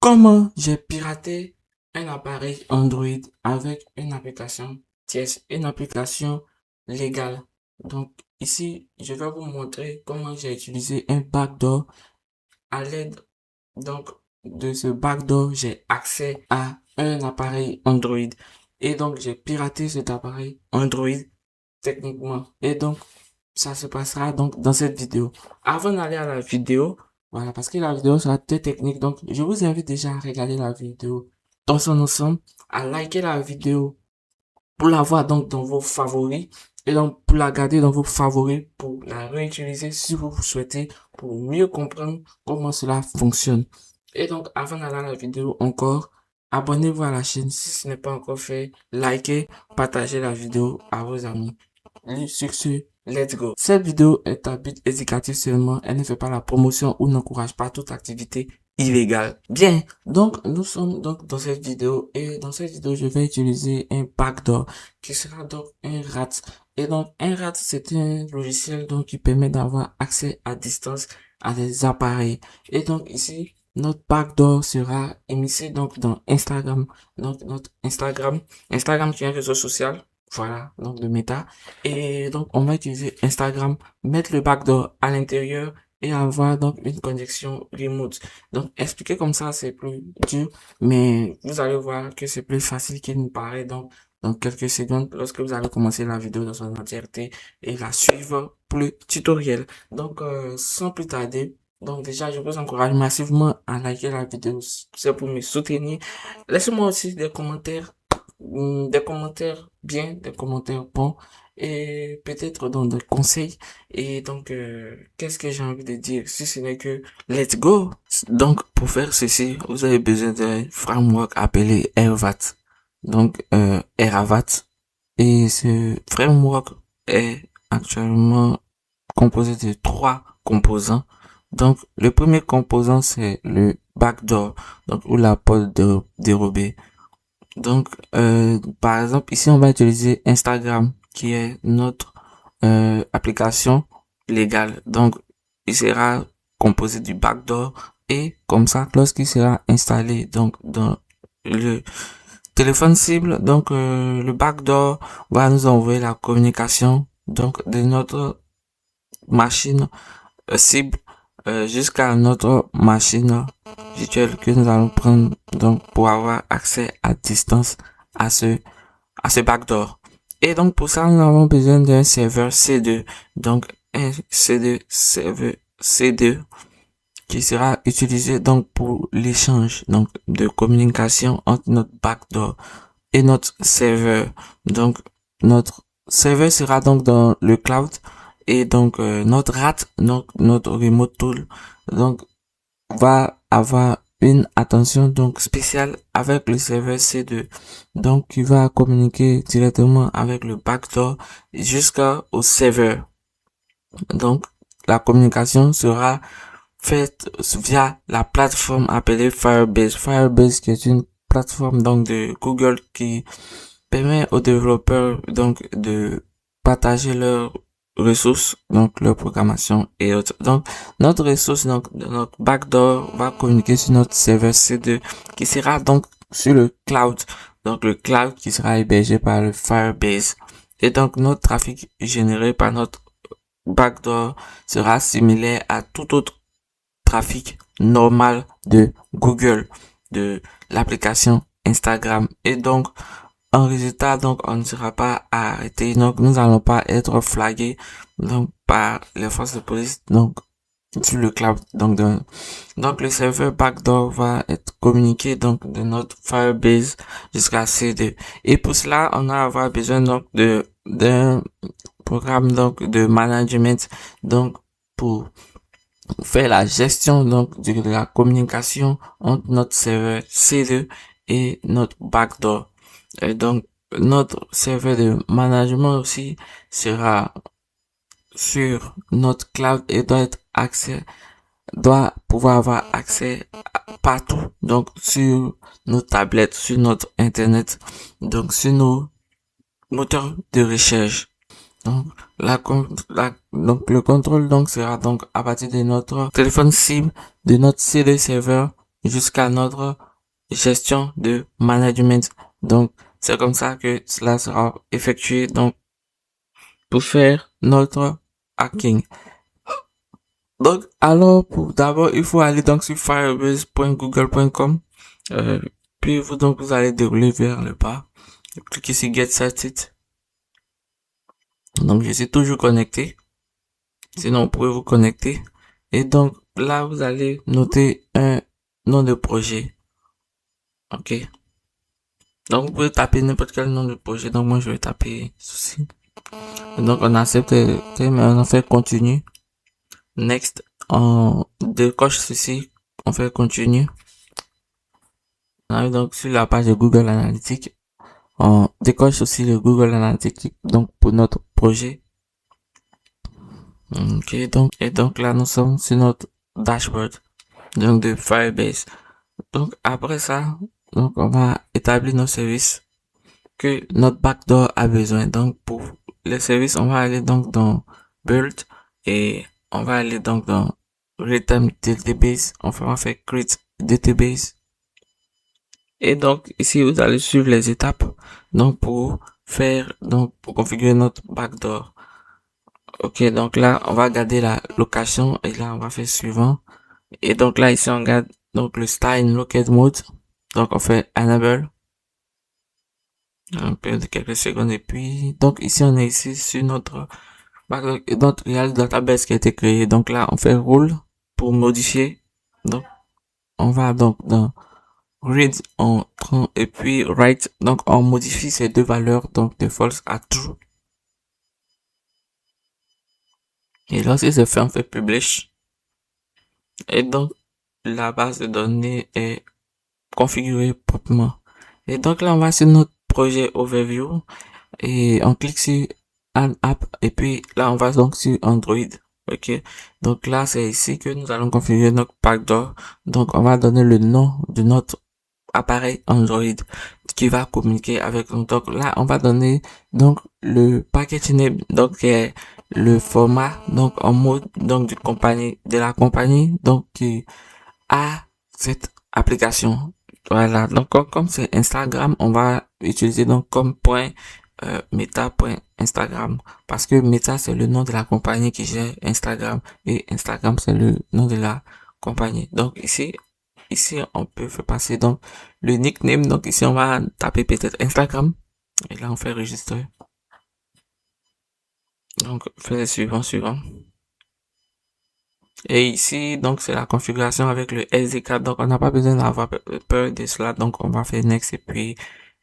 Comment j'ai piraté un appareil Android avec une application tierce, une application légale. Donc ici, je vais vous montrer comment j'ai utilisé un backdoor. À l'aide donc de ce backdoor, j'ai accès à un appareil Android. Et donc j'ai piraté cet appareil Android techniquement. Et donc ça se passera donc dans cette vidéo. Avant d'aller à la vidéo, voilà, parce que la vidéo sera très technique, donc je vous invite déjà à regarder la vidéo dans son ensemble, à liker la vidéo pour la voir donc dans vos favoris et donc pour la garder dans vos favoris pour la réutiliser si vous souhaitez pour mieux comprendre comment cela fonctionne. Et donc avant d'aller à la vidéo encore, abonnez-vous à la chaîne si ce n'est pas encore fait, likez, partagez la vidéo à vos amis. Et sur ce, let's go. Cette vidéo est à but éducatif seulement. Elle ne fait pas la promotion ou n'encourage pas toute activité illégale. Bien. Donc, nous sommes donc dans cette vidéo et dans cette vidéo, je vais utiliser un backdoor qui sera donc un RAT. Et donc, un RAT, c'est un logiciel donc qui permet d'avoir accès à distance à des appareils. Et donc, ici, notre backdoor sera émissé donc dans Instagram. Donc, notre Instagram qui est un réseau social. Voilà, donc de Meta. Et donc, on va utiliser Instagram, mettre le backdoor à l'intérieur et avoir donc une connexion remote. Donc, expliquer comme ça, c'est plus dur, mais vous allez voir que c'est plus facile qu'il ne paraît. Donc, dans quelques secondes, lorsque vous allez commencer la vidéo dans son entièreté et la suivre pour le tutoriel. Donc, sans plus tarder, donc déjà, je vous encourage massivement à liker la vidéo. C'est pour me soutenir. Laissez-moi aussi des commentaires bien, des commentaires bons et peut-être dans des conseils. Et donc, qu'est-ce que j'ai envie de dire si ce n'est que let's go. Donc, pour faire ceci, vous avez besoin d'un framework appelé Airvat. Donc, Airvat. Et ce framework est actuellement composé de trois composants. Donc, le premier composant, c'est le backdoor, donc, ou la porte dérobée. Donc, par exemple, ici, on va utiliser Instagram, qui est notre application légale. Donc, il sera composé du backdoor et comme ça, lorsqu'il sera installé donc dans le téléphone cible, donc le backdoor va nous envoyer la communication donc de notre machine cible jusqu'à notre machine virtuelle que nous allons prendre donc pour avoir accès à distance à ce backdoor. Et donc pour ça nous avons besoin d'un serveur C2, donc un C2 serveur C2 qui sera utilisé donc pour l'échange donc de communication entre notre backdoor et notre serveur. Donc notre serveur sera donc dans le cloud et donc notre RAT, donc notre remote tool, donc va avoir une attention donc spéciale avec le serveur C2, donc qui va communiquer directement avec le backdoor jusqu'au serveur. Donc la communication sera faite via la plateforme appelée Firebase. Firebase qui est une plateforme donc de Google qui permet aux développeurs donc de partager leurs ressources, donc leur programmation et autres. Donc notre ressource, donc notre backdoor va communiquer sur notre serveur C2 qui sera donc sur le cloud. Donc le cloud qui sera hébergé par le Firebase. Et donc notre trafic généré par notre backdoor sera similaire à tout autre trafic normal de Google, de l'application Instagram. Et donc en résultat, donc, on ne sera pas arrêté. Donc, nous allons pas être flagués, donc, par les forces de police, donc, sur le cloud. Donc, le serveur backdoor va être communiqué, donc, de notre Firebase jusqu'à C2. Et pour cela, on va avoir besoin, donc, d'un programme, donc, de management, donc, pour faire la gestion, donc, de la communication entre notre serveur C2 et notre backdoor. Et donc, notre serveur de management aussi sera sur notre cloud et doit pouvoir avoir accès partout. Donc, sur nos tablettes, sur notre internet, donc sur nos moteurs de recherche. Donc, donc le contrôle donc sera donc à partir de notre téléphone cible, de notre CD serveur jusqu'à notre gestion de management. Donc, c'est comme ça que cela sera effectué, donc, pour faire notre hacking. Donc, alors, d'abord, il faut aller donc sur firebase.google.com, puis vous allez dérouler vers le bas, cliquez sur Get Started. Donc, je suis toujours connecté. Sinon, vous pouvez vous connecter. Et donc, là, vous allez noter un nom de projet. OK. Donc, vous pouvez taper n'importe quel nom de projet. Donc, moi, je vais taper ceci. Et donc, on accepte, mais on fait continue. Next. On décoche ceci. On fait continue. On arrive donc sur la page de Google Analytics. On décoche aussi le Google Analytics. Donc, pour notre projet. OK. Et donc, là, nous sommes sur notre dashboard. Donc, de Firebase. Donc, après ça, donc, on va établir nos services que notre backdoor a besoin. Donc, pour les services, on va aller donc dans Build et on va aller donc dans Real-Time Database. On va faire Create Database. Et donc, ici, vous allez suivre les étapes. Donc, pour configurer notre backdoor. Ok, donc là, on va garder la location et là, on va faire suivant. Et donc là, ici, on garde donc le style locate mode. Donc, on fait enable. Un peu de quelques secondes et puis, donc ici, on est ici sur notre real database qui a été créé. Donc là, on fait rule pour modifier. Donc, on va donc dans read, on prend, et puis write. Donc, on modifie ces deux valeurs, donc de false à true. Et lorsque c'est fait, on fait publish. Et donc, la base de données est configurée proprement. Et donc là, on va sur notre projet overview et on clique sur Add App et puis là, on va donc sur Android. Ok. Donc là, c'est ici que nous allons configurer notre backdoor. Donc, on va donner le nom de notre appareil Android qui va communiquer avec nous. Donc là, on va donner donc le package name, donc qui est le format donc en mode donc de la compagnie donc qui a cette application. Voilà. Donc comme c'est Instagram, on va utiliser donc comme point meta.instagram parce que Meta c'est le nom de la compagnie qui gère Instagram et Instagram c'est le nom de la compagnie. Donc ici on peut faire passer donc le nickname. Donc ici on va taper peut-être Instagram et là on fait enregistrer. Donc fait suivant. Et ici, donc, c'est la configuration avec le SD4. Donc, on n'a pas besoin d'avoir peur de cela. Donc, on va faire next et puis,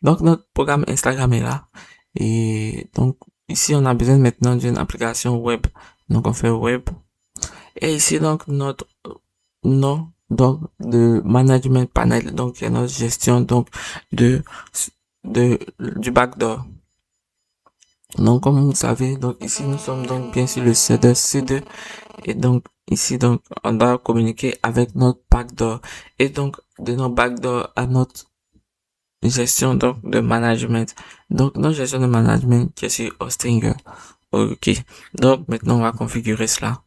donc, notre programme Instagram est là. Et donc, ici, on a besoin maintenant d'une application web. Donc, on fait web. Et ici, donc, notre nom, donc, de management panel. Donc, il y a notre gestion, donc, du backdoor. Donc, comme vous savez, donc, ici, nous sommes donc bien sur le C2. Et donc, ici, donc, on doit communiquer avec notre backdoor. Et donc, de notre backdoor à notre gestion, donc, de management. Donc, notre gestion de management, qui est sur Hostinger. Ok. Donc, maintenant, on va configurer cela.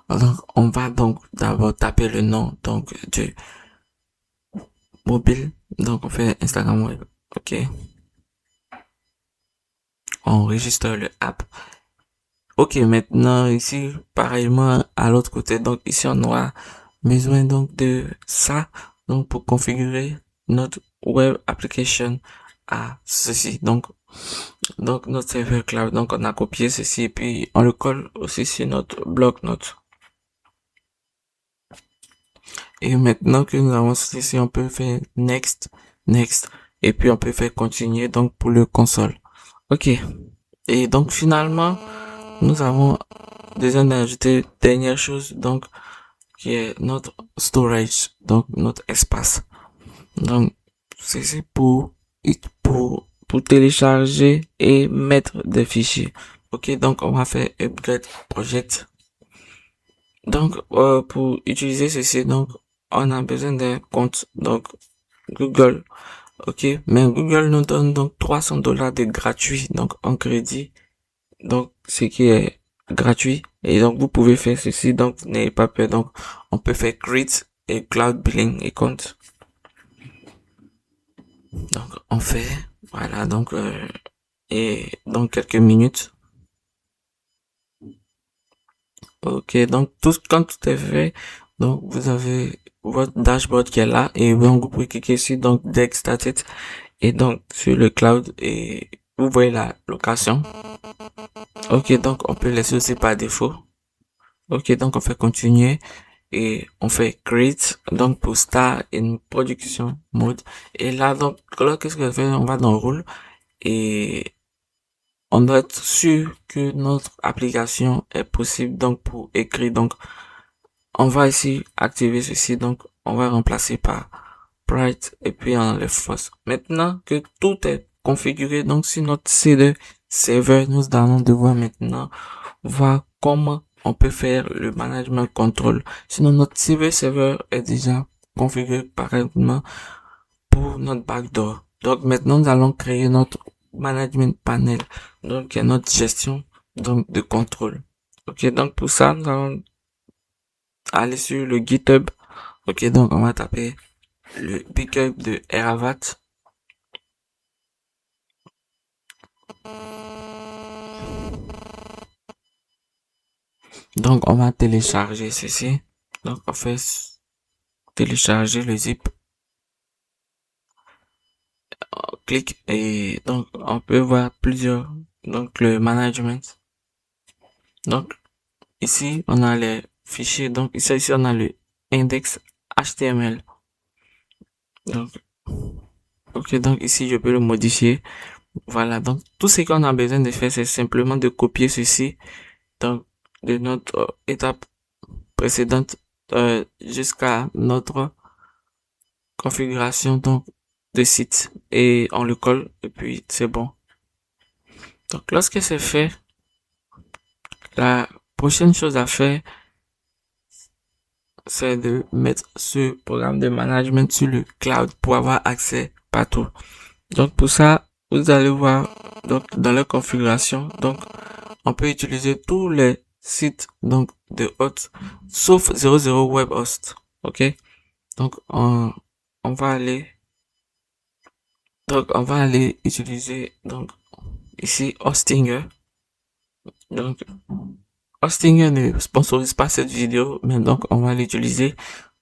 Donc, on va donc d'abord taper le nom, donc, du mobile. Donc, on fait Instagram Web. Ok. On enregistre le app. Ok, maintenant, ici, pareillement, à l'autre côté. Donc, ici, on aura besoin donc de ça donc pour configurer notre web application à ceci donc notre serveur cloud. Donc on a copié ceci et puis on le colle aussi sur notre bloc-notes. Et maintenant que nous avons ceci, on peut faire next et puis on peut faire continuer donc pour le console. Ok. Et donc finalement nous avons besoin d'ajouter dernière chose donc qui est notre storage, donc notre espace. Donc, c'est pour télécharger et mettre des fichiers. Ok, donc on va faire upgrade project. Donc, pour utiliser ceci, donc, on a besoin d'un compte, donc, Google. Ok, mais Google nous donne donc $300 de gratuit, donc, en crédit. Donc, ce qui est gratuit. Et donc, vous pouvez faire ceci. Donc, n'ayez pas peur. Donc, on peut faire create et Cloud Billing et compte. Donc on fait, voilà, donc et dans quelques minutes. Ok, donc quand tout est fait, donc vous avez votre dashboard qui est là et donc vous pouvez cliquer ici donc Deck Started et donc sur le cloud et vous voyez la location. Ok, donc on peut laisser aussi par défaut. Ok, donc on fait continuer et on fait create donc pour start in production mode et là donc là qu'est-ce qu'on fait, on va dans rôle et on doit être sûr que notre application est possible donc pour écrire. Donc on va ici activer ceci, donc on va remplacer par Bright et puis on enlève false. Maintenant que tout est configuré donc sur notre C2 serveur, nous allons devoir maintenant voir comment on peut faire le management control. Sinon notre CV serveur est déjà configuré parfaitement pour notre backdoor. Donc maintenant nous allons créer notre management panel, donc qui est notre gestion donc de contrôle. Ok, donc pour ça nous allons aller sur le GitHub. Ok, donc on va taper le pickup de Eravat. Donc on va télécharger ceci. Donc on fait télécharger le zip. On clique et donc on peut voir plusieurs. Donc le management. Donc ici on a les fichiers. Donc ici on a le index HTML. Donc ok, donc ici je peux le modifier. Voilà, donc tout ce qu'on a besoin de faire, c'est simplement de copier ceci donc de notre étape précédente jusqu'à notre configuration donc de site et on le colle et puis c'est bon. Donc lorsque c'est fait, la prochaine chose à faire, c'est de mettre ce programme de management sur le cloud pour avoir accès partout. Donc pour ça, vous allez voir donc dans la configuration, donc on peut utiliser tous les sites donc de hôtes sauf 00 web host. OK? Donc on va aller utiliser donc ici Hostinger. Donc Hostinger ne sponsorise pas cette vidéo, mais donc on va l'utiliser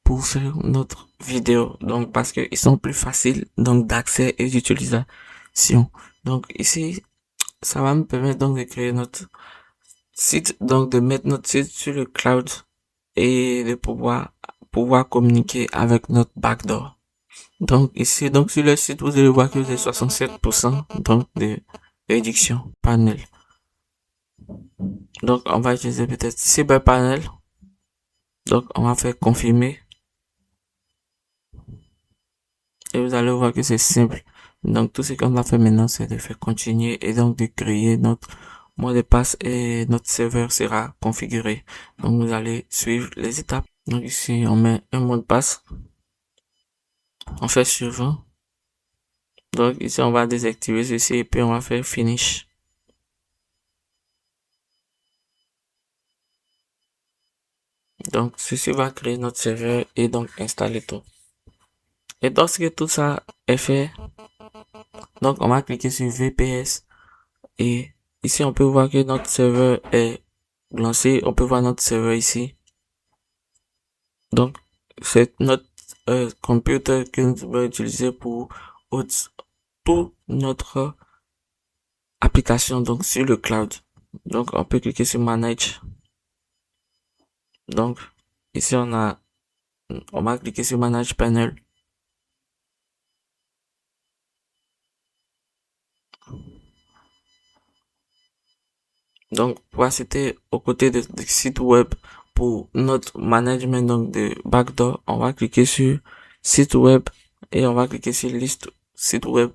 pour faire notre vidéo. Donc parce que ils sont plus faciles donc d'accès et d'utilisation. Donc ici ça va me permettre donc de créer notre site, donc de mettre notre site sur le cloud et de pouvoir communiquer avec notre backdoor. Donc ici, donc sur le site, vous allez voir que vous avez 67% donc de réduction panel. Donc on va utiliser peut-être Cyberpanel. Donc on va faire confirmer. Et vous allez voir que c'est simple. Donc tout ce qu'on va faire maintenant, c'est de faire continuer et donc de créer notre mot de passe et notre serveur sera configuré. Donc vous allez suivre les étapes. Donc ici, on met un mot de passe. On fait suivant. Donc ici, on va désactiver ceci et puis on va faire finish. Donc ceci va créer notre serveur et donc installer tout. Et lorsque tout ça est fait, donc on va cliquer sur VPS et ici on peut voir que notre serveur est lancé. On peut voir notre serveur ici. Donc c'est notre computer que nous allons utiliser pour toute notre application donc sur le cloud. Donc on peut cliquer sur manage. Donc ici on va cliquer sur manage panel. Donc voilà, c'était aux côtés de site web pour notre management donc de backdoor. On va cliquer sur site web et on va cliquer sur liste site web.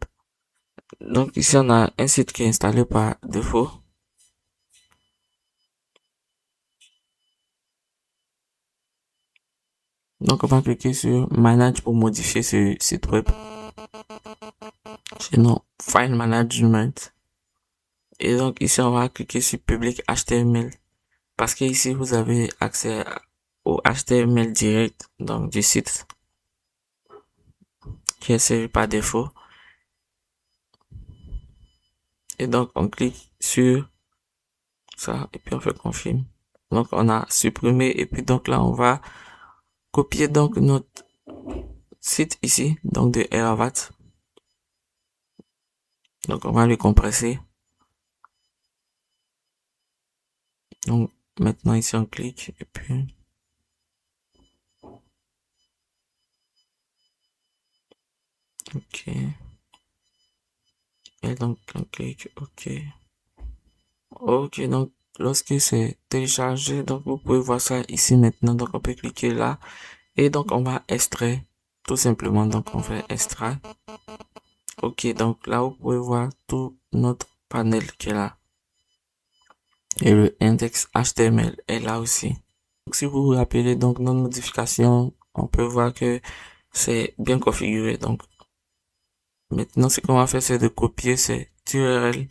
Donc ici on a un site qui est installé par défaut. Donc on va cliquer sur manage pour modifier ce site web. Sinon file management. Et donc ici on va cliquer sur public HTML parce que ici vous avez accès au HTML direct, donc du site qui est servi par défaut. Et donc, on clique sur ça et puis on fait confirme. Donc, on a supprimé et puis donc là, on va copier donc notre site ici, donc de Eravat. Donc, on va le compresser. Donc, maintenant ici, on clique et puis OK. Et donc, on clique OK. OK, donc, lorsque c'est téléchargé, donc, vous pouvez voir ça ici maintenant. Donc, on peut cliquer là. Et donc, on va extraire. Tout simplement, donc, on fait extraire. OK, donc, là, vous pouvez voir tout notre panel qui est là. Et le index HTML est là aussi. Donc, si vous vous rappelez, donc, notre modification, on peut voir que c'est bien configuré. Donc, maintenant, ce qu'on va faire, c'est de copier cette URL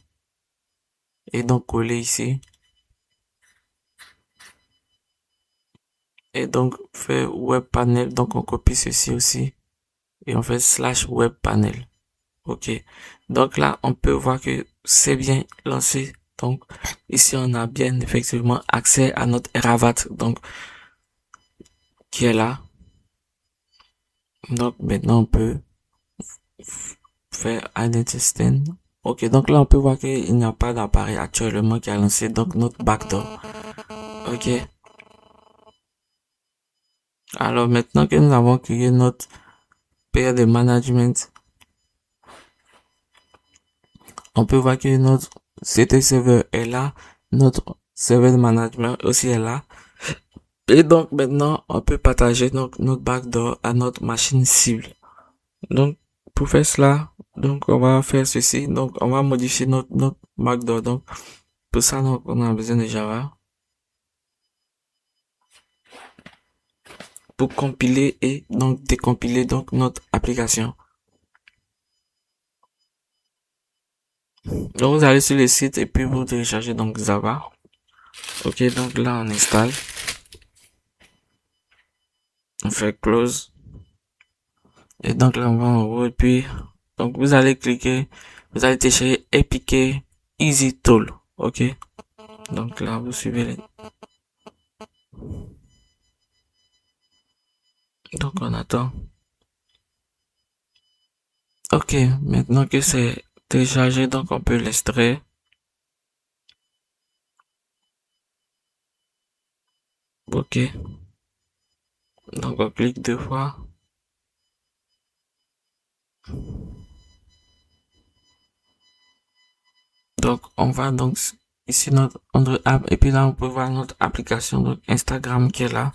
et donc coller ici. Et donc, faire web panel. Donc, on copie ceci aussi. Et on fait /web panel. OK. Donc là, on peut voir que c'est bien lancé. Donc, ici, on a bien effectivement accès à notre Eravat. Donc, qui est là. Donc, maintenant, on peut faire identity. OK. Donc là, on peut voir qu'il n'y a pas d'appareil actuellement qui a lancé. Donc, notre backdoor. OK. Alors, maintenant que nous avons créé notre paire de management, on peut voir que notre CT server est là. Notre serveur de management aussi est là. Et donc, maintenant, on peut partager donc, notre backdoor à notre machine cible. Donc, pour faire cela, donc, on va faire ceci. Donc, on va modifier notre backdoor. Donc, pour ça, donc, on a besoin de Java pour compiler et donc décompiler donc notre application. Donc, vous allez sur le site et puis vous téléchargez donc Java. OK, donc là, on installe. On fait close. Et donc là, on va en haut et puis, donc vous allez cliquer, vous allez télécharger APK Easy Tool. OK. Donc là, vous suivez les... Donc on attend. OK, maintenant que c'est téléchargé, donc on peut l'extraire. OK. Donc on clique 2 fois. Donc on va donc ici notre Android app et puis là on peut voir notre application donc Instagram qui est là.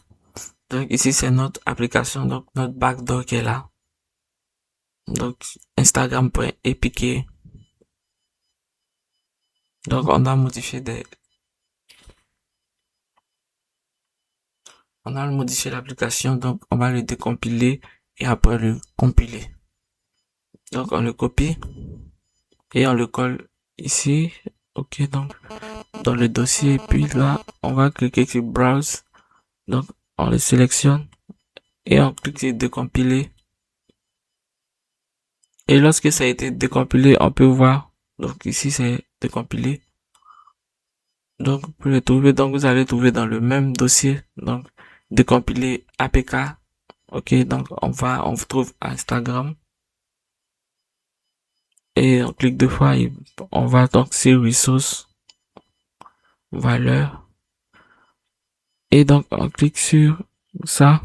Donc ici c'est notre application donc notre backdoor qui est là. Donc Instagram.apk. Donc on a modifié l'application donc on va le décompiler et après le compiler. Donc on le copie et on le colle ici. OK, donc dans le dossier puis là on va cliquer sur browse. Donc on le sélectionne et on clique sur décompiler. Et lorsque ça a été décompilé, on peut voir. Donc ici c'est décompilé. Donc pour le trouver, donc vous allez trouver dans le même dossier. Donc décompiler APK. OK, donc on trouve Instagram. Et on clique 2 fois et on va donc sur ressources, valeur. Et donc on clique sur ça.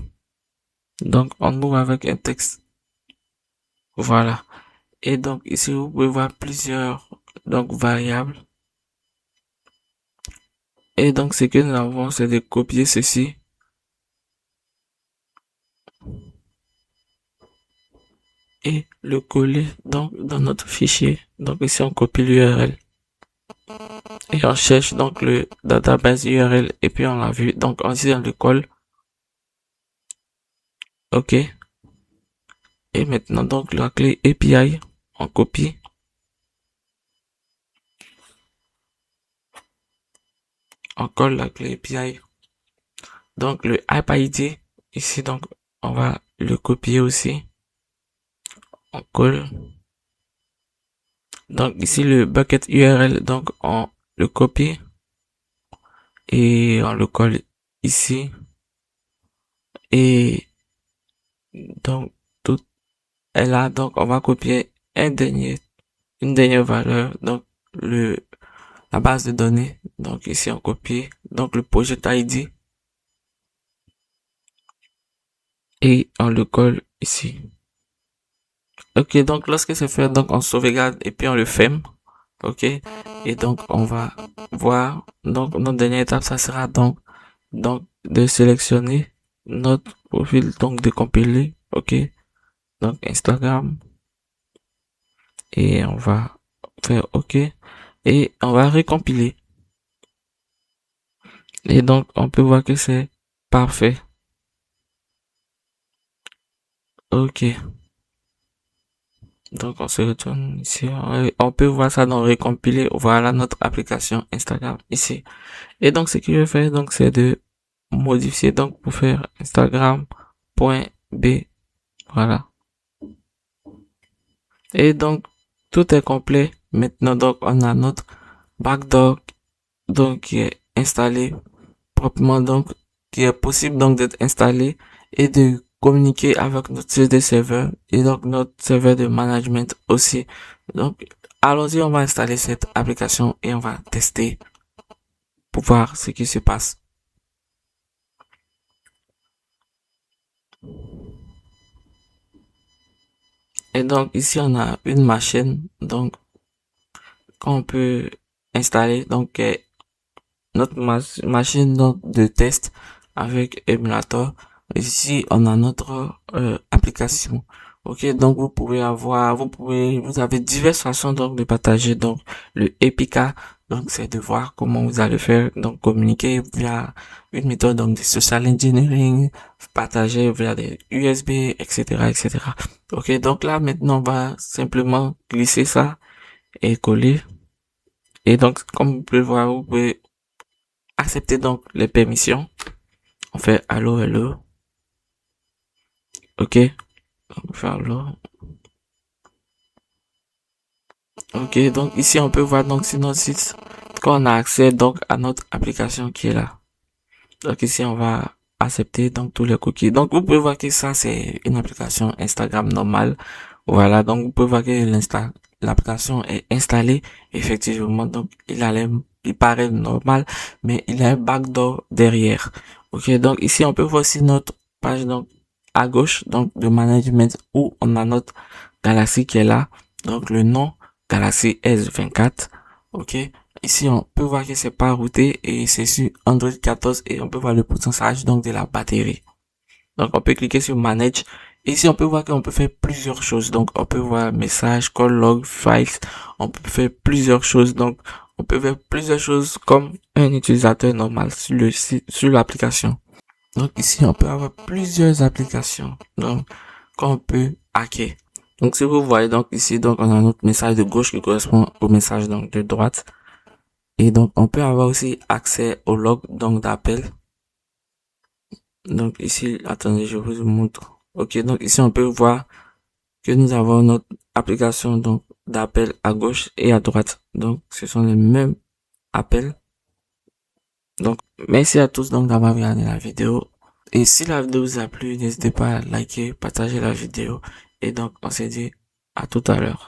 Donc on ouvre avec un texte. Voilà. Et donc ici vous pouvez voir plusieurs donc variables. Et donc ce que nous avons c'est de copier ceci et le coller donc dans notre fichier. Donc ici on copie l'URL et on cherche donc le database URL et puis on l'a vu. Donc ici on le colle. OK. Et maintenant donc la clé API on copie. On colle la clé API Donc, le app ID, ici, donc, on va le copier aussi. On colle. Donc, ici, le bucket URL, donc, on le copie et on le colle ici. Et donc, tout est là. Donc, on va copier une dernière valeur. Donc, la base de données. Donc, ici, on copie. Donc, le project ID. Et on le colle ici. Ok, donc, lorsque c'est fait, donc, on sauvegarde et puis on le ferme. Ok. Et donc, on va voir. Donc, notre dernière étape, ça sera donc de sélectionner notre profil, donc de compiler. Ok. Donc, Instagram. Et on va faire OK. Et on va récompiler. Et donc, on peut voir que c'est parfait. OK. Donc, on se retourne ici. On peut voir ça dans récompiler. Voilà notre application Instagram ici. Et donc, ce que je vais faire, donc, c'est de modifier, donc, pour faire Instagram.b. Voilà. Et donc, tout est complet. Maintenant, donc, on a notre backdoor, donc, qui est installé proprement, donc, qui est possible, donc, d'être installé et de communiquer avec notre CD serveur et donc notre serveur de management aussi. Donc, allons-y, on va installer cette application et on va tester pour voir ce qui se passe. Et donc, ici, on a une machine, donc, qu'on peut installer, donc, notre machine donc, de test avec émulateur. Ici, on a notre application. Ok, donc vous avez diverses façons donc de partager donc le APK. Donc c'est de voir comment vous allez faire donc communiquer via une méthode donc de social engineering, partager via des USB, etc., etc. Ok, donc là maintenant on va simplement glisser ça et coller. Et donc comme vous pouvez voir, vous pouvez accepter donc les permissions. On fait allo, hello. Ok. On fait allo. Ok. Donc ici, on peut voir donc sur notre site qu'on a accès donc à notre application qui est là. Donc ici, on va accepter donc tous les cookies. Donc vous pouvez voir que ça, c'est une application Instagram normale. Voilà. Donc vous pouvez voir que l'application est installée. Effectivement. Donc il paraît normal, mais il a un backdoor derrière. Ok. Donc ici, on peut voir aussi notre page donc à gauche donc de management où on a notre Galaxy qui est là. Donc le nom Galaxy S24. Ok. Ici, on peut voir que c'est pas routé et c'est sur Android 14 et on peut voir le pourcentage donc de la batterie. Donc, on peut cliquer sur Manage. Et ici, on peut voir qu'on peut faire plusieurs choses. Donc, on peut voir message, call log, files. On peut faire plusieurs choses. Donc, on peut faire plusieurs choses comme un utilisateur normal sur le site, sur l'application. Donc, ici, on peut avoir plusieurs applications. Donc, qu'on peut hacker. Donc, si vous voyez, donc, ici, donc, on a notre message de gauche qui correspond au message, donc, de droite. Et donc, on peut avoir aussi accès au log, donc, d'appel. Donc, ici, attendez, je vous montre. Ok, donc, ici, on peut voir que nous avons notre application, donc, d'appel à gauche et à droite. Donc, ce sont les mêmes appels. Donc, merci à tous, donc, d'avoir regardé la vidéo. Et si la vidéo vous a plu, n'hésitez pas à liker, partager la vidéo. Et donc, on se dit à tout à l'heure.